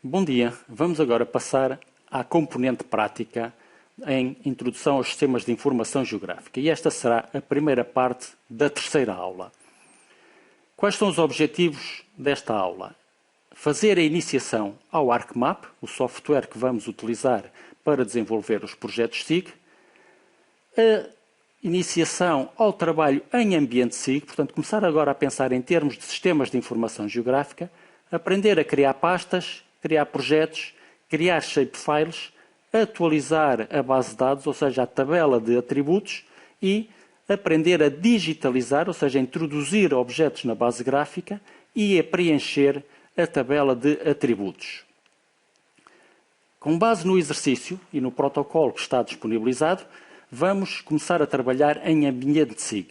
Bom dia, vamos agora passar à componente prática em Introdução aos Sistemas de Informação Geográfica e esta será a primeira parte da terceira aula. Quais são os objetivos desta aula? Fazer a iniciação ao ArcMap, o software que vamos utilizar para desenvolver os projetos SIG, a iniciação ao trabalho em ambiente SIG, portanto começar agora a pensar em termos de sistemas de informação geográfica, aprender a criar pastas, criar projetos, criar shapefiles, atualizar a base de dados, ou seja, a tabela de atributos e aprender a digitalizar, ou seja, introduzir objetos na base gráfica e a preencher a tabela de atributos. Com base no exercício e no protocolo que está disponibilizado, vamos começar a trabalhar em ambiente SIG.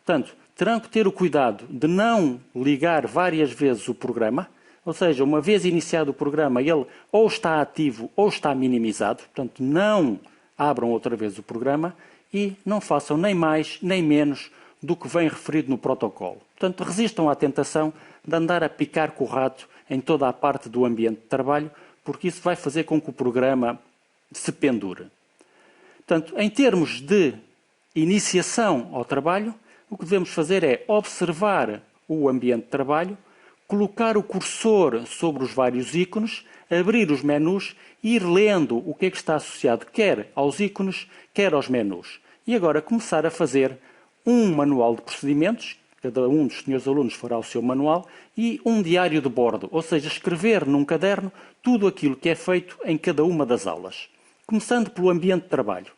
Portanto, terão que ter o cuidado de não ligar várias vezes o programa, ou seja, uma vez iniciado o programa, ele ou está ativo ou está minimizado, portanto, não abram outra vez o programa e não façam nem mais nem menos do que vem referido no protocolo. Portanto, resistam à tentação de andar a picar com o rato em toda a parte do ambiente de trabalho, porque isso vai fazer com que o programa se pendure. Portanto, em termos de iniciação ao trabalho, o que devemos fazer é observar o ambiente de trabalho, colocar o cursor sobre os vários ícones, abrir os menus e ir lendo o que é que está associado quer aos ícones, quer aos menus. E agora começar a fazer um manual de procedimentos, cada um dos senhores alunos fará o seu manual, e um diário de bordo, ou seja, escrever num caderno tudo aquilo que é feito em cada uma das aulas. Começando pelo ambiente de trabalho.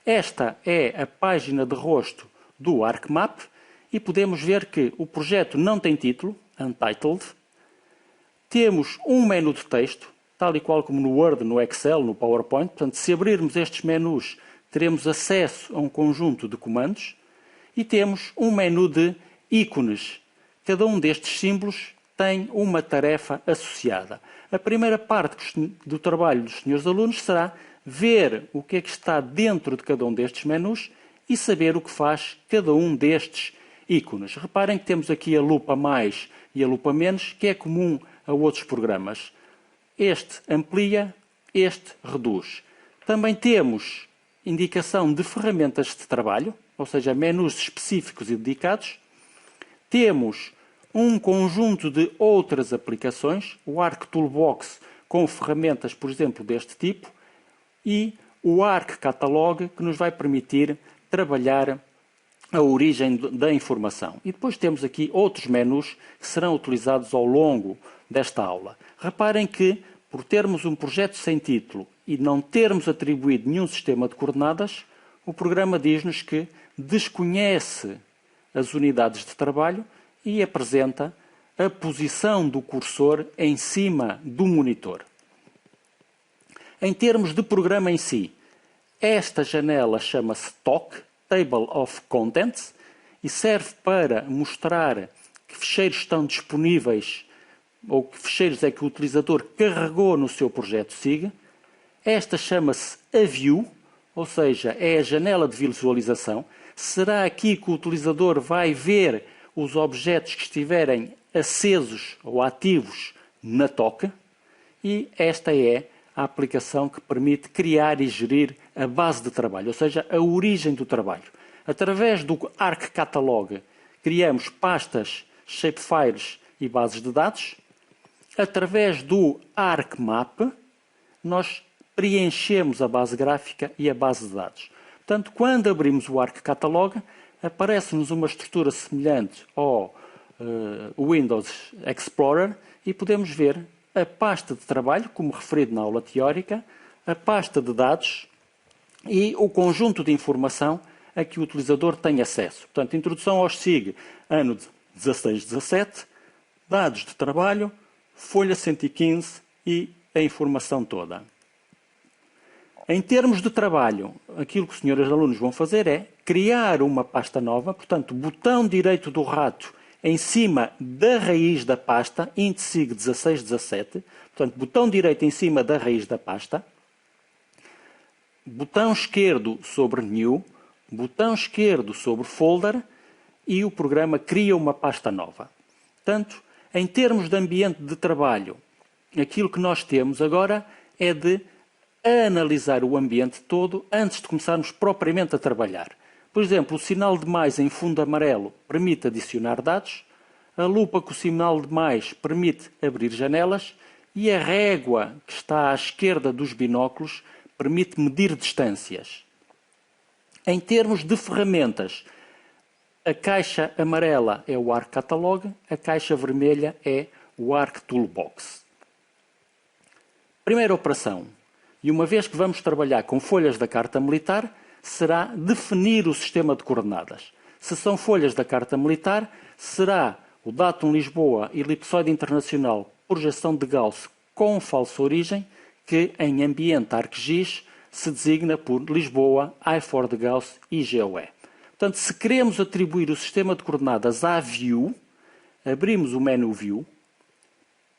Esta é a página de rosto do ArcMap e podemos ver que o projeto não tem título, Untitled. Temos um menu de texto, tal e qual como no Word, no Excel, no PowerPoint. Portanto, se abrirmos estes menus, teremos acesso a um conjunto de comandos. E temos um menu de ícones. Cada um destes símbolos tem uma tarefa associada. A primeira parte do trabalho dos senhores alunos será ver o que é que está dentro de cada um destes menus e saber o que faz cada um destes ícones. Reparem que temos aqui a lupa mais e a lupa menos, que é comum a outros programas. Este amplia, este reduz. Também temos indicação de ferramentas de trabalho, ou seja, menus específicos e dedicados. Temos um conjunto de outras aplicações, o Arc Toolbox com ferramentas, por exemplo, deste tipo, e o Arc Catalog, que nos vai permitir trabalhar a origem da informação. E depois temos aqui outros menus que serão utilizados ao longo desta aula. Reparem que, por termos um projeto sem título e não termos atribuído nenhum sistema de coordenadas, o programa diz-nos que desconhece as unidades de trabalho e apresenta a posição do cursor em cima do monitor. Em termos de programa em si, esta janela chama-se TOC, Table of Contents, e serve para mostrar que ficheiros estão disponíveis ou que ficheiros é que o utilizador carregou no seu projeto SIG. Esta chama-se a View, ou seja, é a janela de visualização. Será aqui que o utilizador vai ver os objetos que estiverem acesos ou ativos na TOC. E esta é a aplicação que permite criar e gerir a base de trabalho, ou seja, a origem do trabalho. Através do Arc Catalog, criamos pastas, shapefiles e bases de dados. Através do ArcMap, nós preenchemos a base gráfica e a base de dados. Portanto, quando abrimos o Arc Catalog, aparece-nos uma estrutura semelhante ao Windows Explorer e podemos ver a pasta de trabalho, como referido na aula teórica, a pasta de dados e o conjunto de informação a que o utilizador tem acesso. Portanto, introdução aos SIG, ano 16-17, dados de trabalho, folha 115 e a informação toda. Em termos de trabalho, aquilo que os senhores alunos vão fazer é criar uma pasta nova, portanto, botão direito do rato em cima da raiz da pasta, índice 1617, portanto, botão direito em cima da raiz da pasta, botão esquerdo sobre New, botão esquerdo sobre Folder e o programa cria uma pasta nova. Portanto, em termos de ambiente de trabalho, aquilo que nós temos agora é de analisar o ambiente todo antes de começarmos propriamente a trabalhar. Por exemplo, o sinal de mais em fundo amarelo permite adicionar dados, a lupa com o sinal de mais permite abrir janelas e a régua que está à esquerda dos binóculos permite medir distâncias. Em termos de ferramentas, a caixa amarela é o Arc Catalog, a caixa vermelha é o Arc Toolbox. Primeira operação, e uma vez que vamos trabalhar com folhas da Carta Militar, será definir o sistema de coordenadas. Se são folhas da Carta Militar, será o Datum Lisboa, elipsoide internacional, projeção de Gauss com falsa origem, que em ambiente ArcGIS se designa por Lisboa, I4 de Gauss e GOE. Portanto, se queremos atribuir o sistema de coordenadas à View, abrimos o menu View,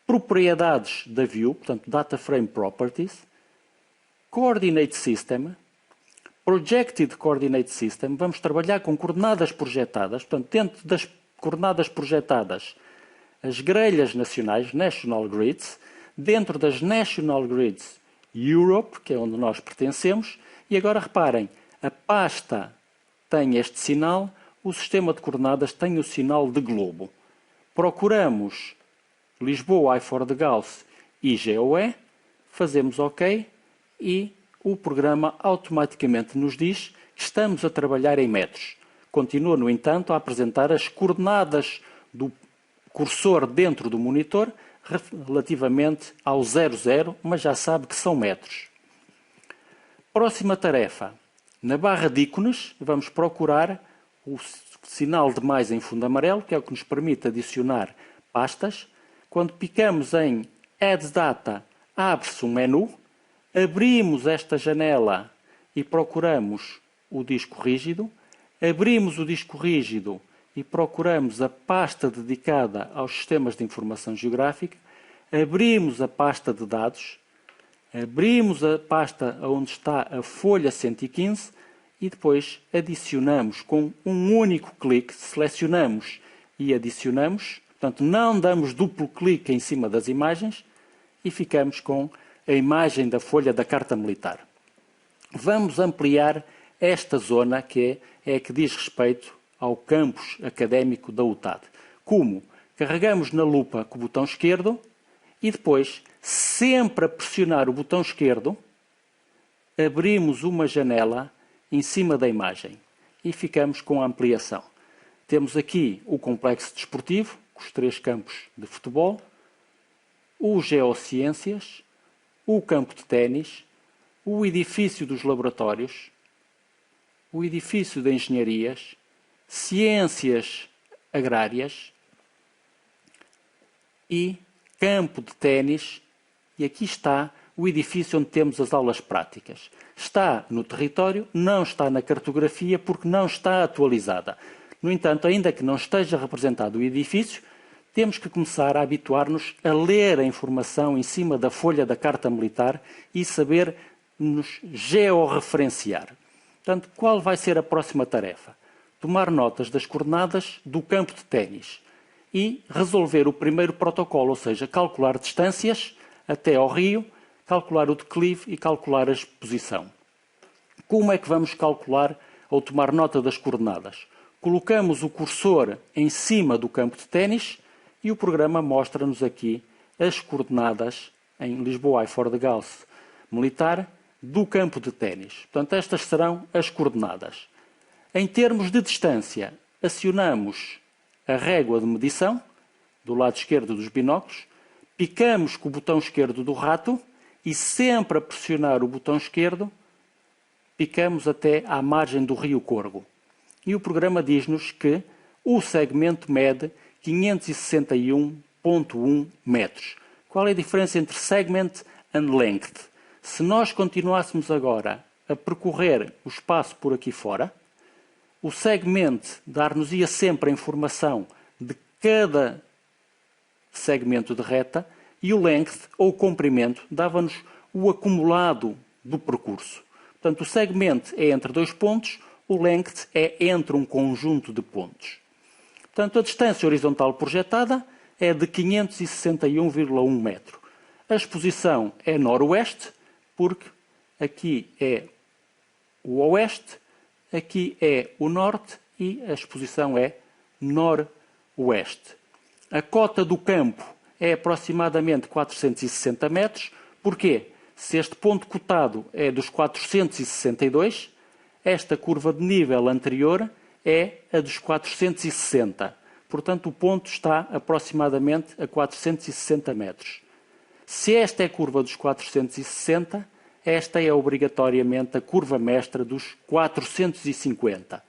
propriedades da View, portanto, Data Frame Properties, Coordinate System, Projected Coordinate System, vamos trabalhar com coordenadas projetadas, portanto, dentro das coordenadas projetadas, as grelhas nacionais, National Grids, dentro das National Grids, Europe, que é onde nós pertencemos, e agora reparem, a pasta tem este sinal, o sistema de coordenadas tem o sinal de globo. Procuramos Lisboa, I4 de Gauss e GOE, fazemos OK e o programa automaticamente nos diz que estamos a trabalhar em metros. Continua, no entanto, a apresentar as coordenadas do cursor dentro do monitor relativamente ao 00, mas já sabe que são metros. Próxima tarefa. Na barra de ícones, vamos procurar o sinal de mais em fundo amarelo, que é o que nos permite adicionar pastas. Quando picamos em Add Data, abre-se um menu. Abrimos esta janela e procuramos o disco rígido. Abrimos o disco rígido e procuramos a pasta dedicada aos sistemas de informação geográfica. Abrimos a pasta de dados. Abrimos a pasta onde está a folha 115 e depois adicionamos com um único clique, selecionamos e adicionamos. Portanto, não damos duplo clique em cima das imagens e ficamos com a imagem da folha da Carta Militar. Vamos ampliar esta zona que é a que diz respeito ao campus académico da UTAD. Como? Carregamos na lupa com o botão esquerdo e depois, sempre a pressionar o botão esquerdo, abrimos uma janela em cima da imagem e ficamos com a ampliação. Temos aqui o complexo desportivo, com os 3 campos de futebol, o Geociências, o campo de ténis, o edifício dos laboratórios, o edifício de engenharias, ciências agrárias e campo de ténis. E aqui está o edifício onde temos as aulas práticas. Está no território, não está na cartografia porque não está atualizada. No entanto, ainda que não esteja representado o edifício, temos que começar a habituar-nos a ler a informação em cima da folha da Carta Militar e saber nos georreferenciar. Portanto, qual vai ser a próxima tarefa? Tomar notas das coordenadas do campo de ténis e resolver o primeiro protocolo, ou seja, calcular distâncias até ao rio, calcular o declive e calcular a exposição. Como é que vamos calcular ou tomar nota das coordenadas? Colocamos o cursor em cima do campo de ténis e o programa mostra-nos aqui as coordenadas em Lisboa, I4 de Gauss militar do campo de ténis. Portanto, estas serão as coordenadas. Em termos de distância, acionamos a régua de medição do lado esquerdo dos binóculos, picamos com o botão esquerdo do rato e sempre a pressionar o botão esquerdo, picamos até à margem do rio Corgo. E o programa diz-nos que o segmento mede 561,1 metros. Qual é a diferença entre segment and length? Se nós continuássemos agora a percorrer o espaço por aqui fora, o segment dar-nos-ia sempre a informação de cada segmento de reta e o length, ou o comprimento, dava-nos o acumulado do percurso. Portanto, o segment é entre 2 pontos, o length é entre um conjunto de pontos. Portanto, a distância horizontal projetada é de 561,1 metro. A exposição é noroeste, porque aqui é o oeste, aqui é o norte e a exposição é noroeste. A cota do campo é aproximadamente 460 metros. Porquê? Se este ponto cotado é dos 462, esta curva de nível anterior é a dos 460. Portanto, o ponto está aproximadamente a 460 metros. Se esta é a curva dos 460, esta é obrigatoriamente a curva mestra dos 450.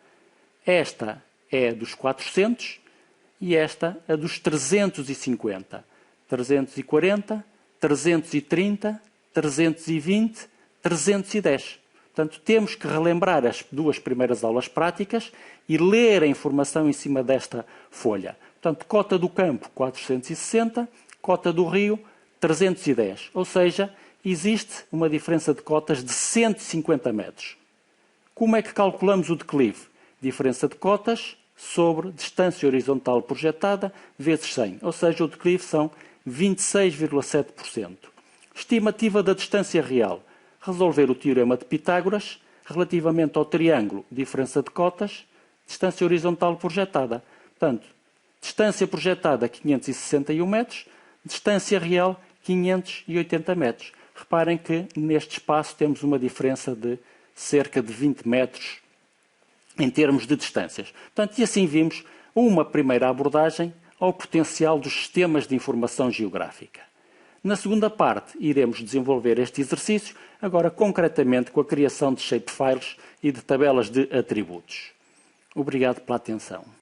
Esta é a dos 400 e esta a dos 350. 340, 330, 320, 310. Portanto, temos que relembrar as duas primeiras aulas práticas e ler a informação em cima desta folha. Portanto, cota do campo 460, cota do rio 310. Ou seja, existe uma diferença de cotas de 150 metros. Como é que calculamos o declive? Diferença de cotas sobre distância horizontal projetada vezes 100. Ou seja, o declive são 26,7%. Estimativa da distância real. Resolver o teorema de Pitágoras relativamente ao triângulo diferença de cotas, distância horizontal projetada. Portanto, distância projetada 561 metros, distância real 580 metros. Reparem que neste espaço temos uma diferença de cerca de 20 metros em termos de distâncias. Portanto, e assim vimos uma primeira abordagem ao potencial dos sistemas de informação geográfica. Na segunda parte, iremos desenvolver este exercício, agora concretamente com a criação de shapefiles e de tabelas de atributos. Obrigado pela atenção.